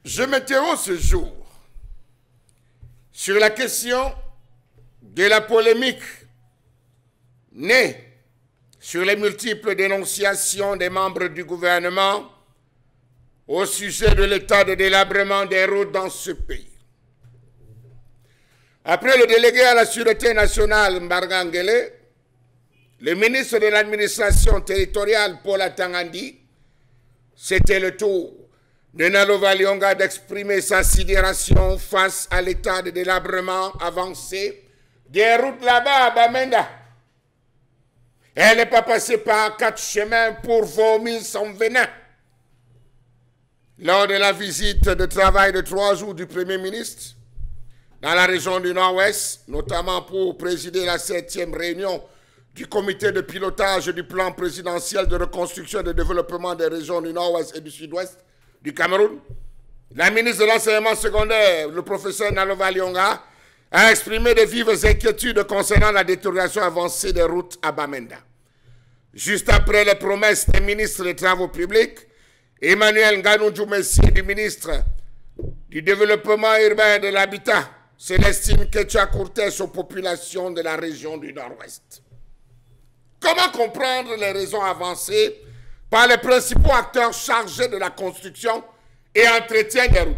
Je m'interroge ce jour sur la question de la polémique née sur les multiples dénonciations des membres du gouvernement au sujet de l'état de délabrement des routes dans ce pays. Après le délégué à la Sûreté nationale, Mbargangele, le ministre de l'administration territoriale, Paul Atangandi, c'était le tour de Nalova Lionga d'exprimer sa sidération face à l'état de délabrement avancé des routes là-bas à Bamenda. Elle n'est pas passée par 4 chemins pour vomir son venin. Lors de la visite de travail de 3 jours du Premier ministre dans la région du Nord-Ouest, notamment pour présider la 7e réunion du comité de pilotage du plan présidentiel de reconstruction et de développement des régions du Nord-Ouest et du Sud-Ouest du Cameroun, la ministre de l'enseignement secondaire, le professeur Nalova Lionga, a exprimé de vives inquiétudes concernant la détérioration avancée des routes à Bamenda. Juste après les promesses des ministres des Travaux publics, Emmanuel Nganou Messi, du ministre du Développement urbain et de l'Habitat, Célestine Ketcha-Courtes aux populations de la région du Nord-Ouest. Comment comprendre les raisons avancées par les principaux acteurs chargés de la construction et entretien des routes?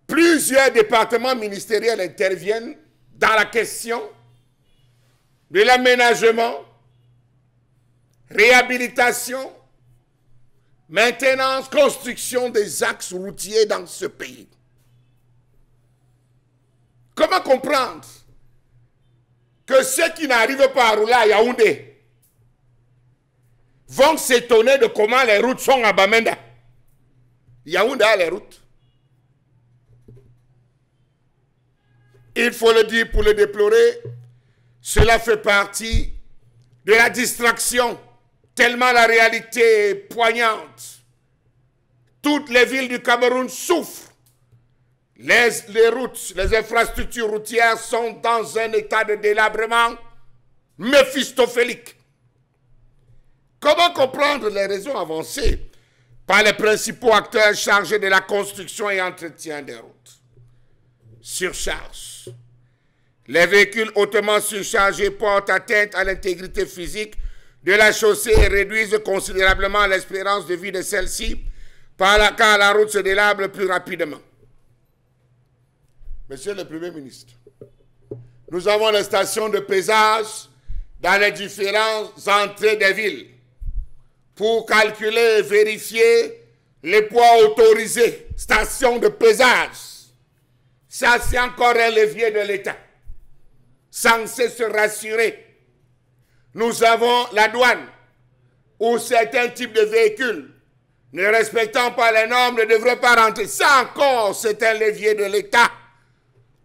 Plusieurs départements ministériels interviennent dans la question de l'aménagement, réhabilitation, maintenance, construction des axes routiers dans ce pays. Comment comprendre que ceux qui n'arrivent pas à rouler à Yaoundé vont s'étonner de comment les routes sont à Bamenda? Yaoundé a les routes. Il faut le dire pour le déplorer, cela fait partie de la distraction, tellement la réalité est poignante. Toutes les villes du Cameroun souffrent. Les routes, les infrastructures routières sont dans un état de délabrement méphistophélique. Comment comprendre les raisons avancées par les principaux acteurs chargés de la construction et entretien des routes? Surcharge. Les véhicules hautement surchargés portent atteinte à l'intégrité physique de la chaussée et réduisent considérablement l'espérance de vie de celle-ci car la route se délabre plus rapidement. Monsieur le Premier ministre, nous avons les stations de pesage dans les différentes entrées des villes pour calculer et vérifier les poids autorisés. Stations de pesage. Ça, c'est encore un levier de l'État, censé se rassurer. Nous avons la douane, où certains types de véhicules, ne respectant pas les normes, ne devraient pas rentrer. Ça encore, c'est un levier de l'État.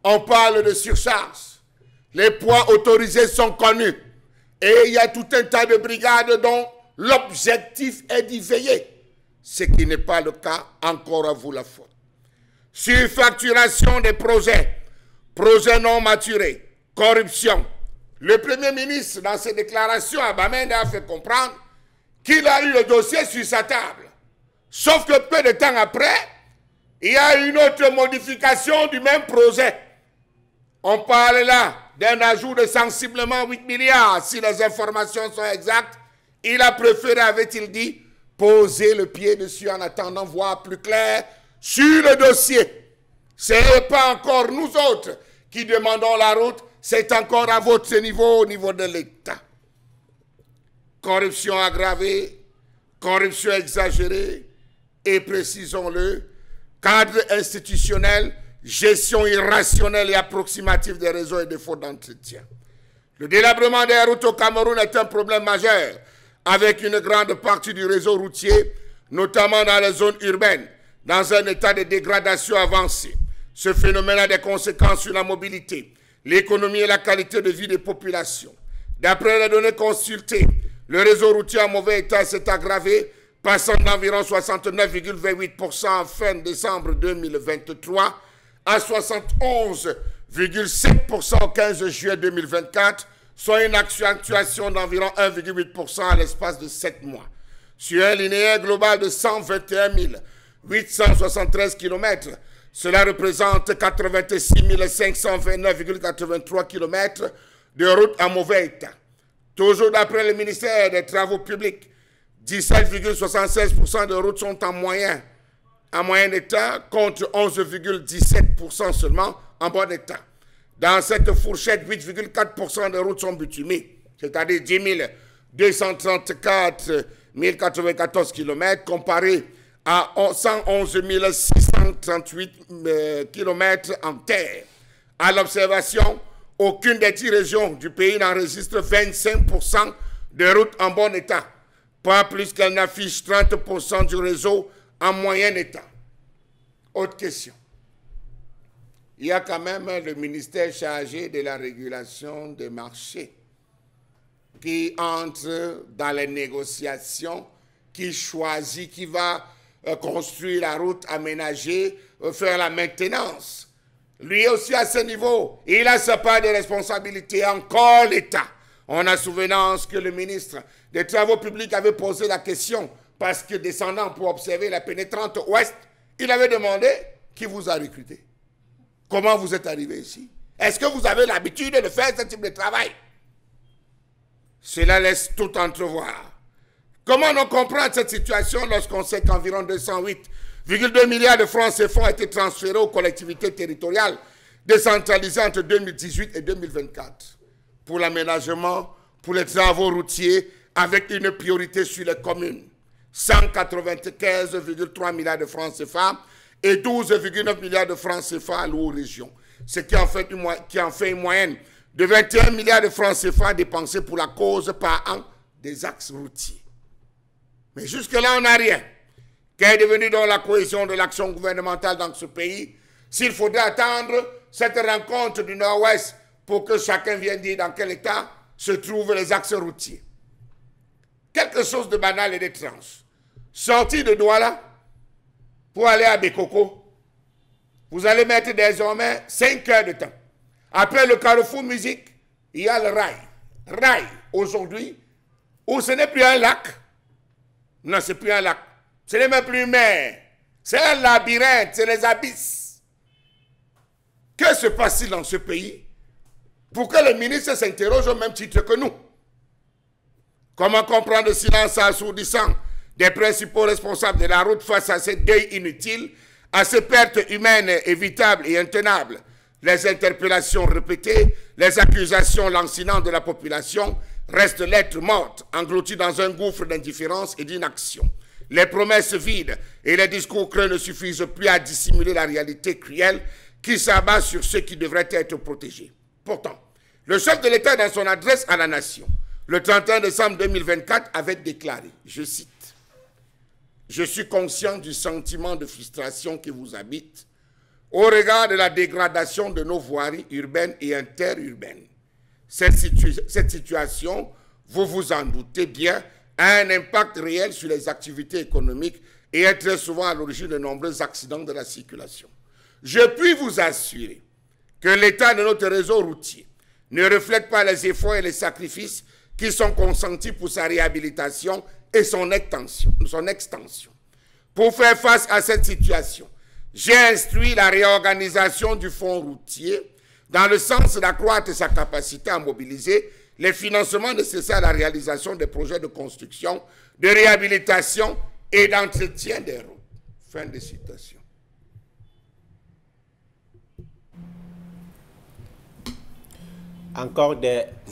On parle de surcharge. Les poids autorisés sont connus. Et il y a tout un tas de brigades dont l'objectif est d'y veiller. Ce qui n'est pas le cas, encore à vous la faute. Surfacturation des projets, projets non maturés, corruption. Le Premier ministre, dans ses déclarations à Bamenda, a fait comprendre qu'il a eu le dossier sur sa table. Sauf que peu de temps après, il y a une autre modification du même projet. On parle là d'un ajout de sensiblement 8 milliards. Si les informations sont exactes, il a préféré, avait-il dit, poser le pied dessus en attendant voir plus clair sur le dossier. Ce n'est pas encore nous autres qui demandons la route, c'est encore à votre niveau, au niveau de l'État. Corruption aggravée, corruption exagérée et, précisons-le, cadre institutionnel, gestion irrationnelle et approximative des réseaux et défauts d'entretien. Le délabrement des routes au Cameroun est un problème majeur, avec une grande partie du réseau routier, notamment dans les zones urbaines, dans un état de dégradation avancée. Ce phénomène a des conséquences sur la mobilité, l'économie et la qualité de vie des populations. D'après les données consultées, le réseau routier en mauvais état s'est aggravé, passant d'environ 69,28% en fin décembre 2023 à 71,7% au 15 juillet 2024, soit une accentuation d'environ 1,8% à l'espace de 7 mois. Sur un linéaire global de 121 873 km. Cela représente 86 529,83 km de routes en mauvais état. Toujours d'après le ministère des Travaux publics, 17,76% de routes sont en moyen état, contre 11,17% seulement en bon état. Dans cette fourchette, 8,4% de routes sont bitumées, c'est-à-dire 10 234 094 km, comparé à 111 638 km en terre. À l'observation, aucune des 10 régions du pays n'enregistre 25% de routes en bon état, pas plus qu'elle n'affiche 30% du réseau en moyen état. Autre question. Il y a quand même le ministère chargé de la régulation des marchés qui entre dans les négociations, qui choisit, qui va construire la route, aménager, faire la maintenance. Lui aussi à ce niveau, il a sa part de responsabilité, encore l'État. On a souvenance que le ministre des Travaux publics avait posé la question parce que descendant pour observer la pénétrante ouest, il avait demandé qui vous a recruté. Comment vous êtes arrivé ici? Est-ce que vous avez l'habitude de faire ce type de travail? Cela laisse tout entrevoir. Comment on comprend cette situation lorsqu'on sait qu'environ 208,2 milliards de francs CFA ont été transférés aux collectivités territoriales décentralisées entre 2018 et 2024 pour l'aménagement, pour les travaux routiers, avec une priorité sur les communes. 195,3 milliards de francs CFA et 12,9 milliards de francs CFA alloués aux régions, ce qui en fait une moyenne de 21 milliards de francs CFA dépensés pour la cause par an des axes routiers. Mais jusque-là, on n'a rien. Qu'est devenu donc la cohésion de l'action gouvernementale dans ce pays s'il faudrait attendre cette rencontre du Nord-Ouest pour que chacun vienne dire dans quel état se trouvent les axes routiers? Quelque chose de banal et d'étrange. Sortir de Douala pour aller à Bekoko, vous allez mettre désormais 5 heures de temps. Après le carrefour musique, il y a le rail. Rail, aujourd'hui, où ce n'est plus un lac. Non, ce n'est plus un lac. Ce n'est même plus une mer. C'est un labyrinthe, c'est les abysses. Que se passe-t-il dans ce pays pour que le ministre s'interroge au même titre que nous? Comment comprendre le silence assourdissant des principaux responsables de la route face à ces deuils inutiles, à ces pertes humaines évitables et intenables? Les interpellations répétées, les accusations lancinantes de la population restent lettres mortes, englouties dans un gouffre d'indifférence et d'inaction. Les promesses vides et les discours creux ne suffisent plus à dissimuler la réalité cruelle qui s'abat sur ceux qui devraient être protégés. Pourtant, le chef de l'État, dans son adresse à la nation, le 31 décembre 2024, avait déclaré, je cite, « Je suis conscient du sentiment de frustration qui vous habite au regard de la dégradation de nos voiries urbaines et interurbaines. Cette situation, vous vous en doutez bien, a un impact réel sur les activités économiques et est très souvent à l'origine de nombreux accidents de la circulation. Je puis vous assurer que l'état de notre réseau routier ne reflète pas les efforts et les sacrifices qui sont consentis pour sa réhabilitation et son extension. Pour faire face à cette situation, j'ai instruit la réorganisation du fonds routier dans le sens d'accroître sa capacité à mobiliser les financements nécessaires à la réalisation des projets de construction, de réhabilitation et d'entretien des routes. » Fin de citation. Encore des